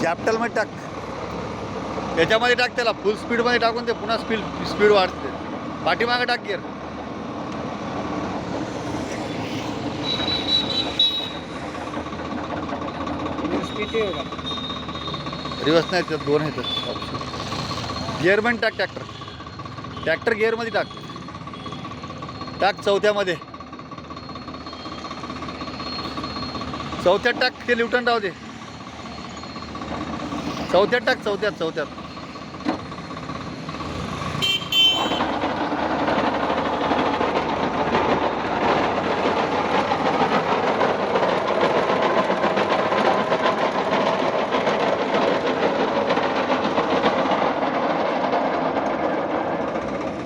कॅपिटलमध्ये टाक, याच्यामध्ये टाक, त्याला फुल स्पीडमध्ये टाकून ते पुन्हा स्पीड वाढते. पाठीमागं टाक गिअर. रिवर्स नाही, त्यात 2 आहेत ऑप्शन. गिअरमध्ये टाक ट्रॅक्टर गिअरमध्ये टाक चौथ्यामध्ये. चौथ्यात टाक, ते ल्युटन राहू दे. चौथ्यात टाक, चौथ्यात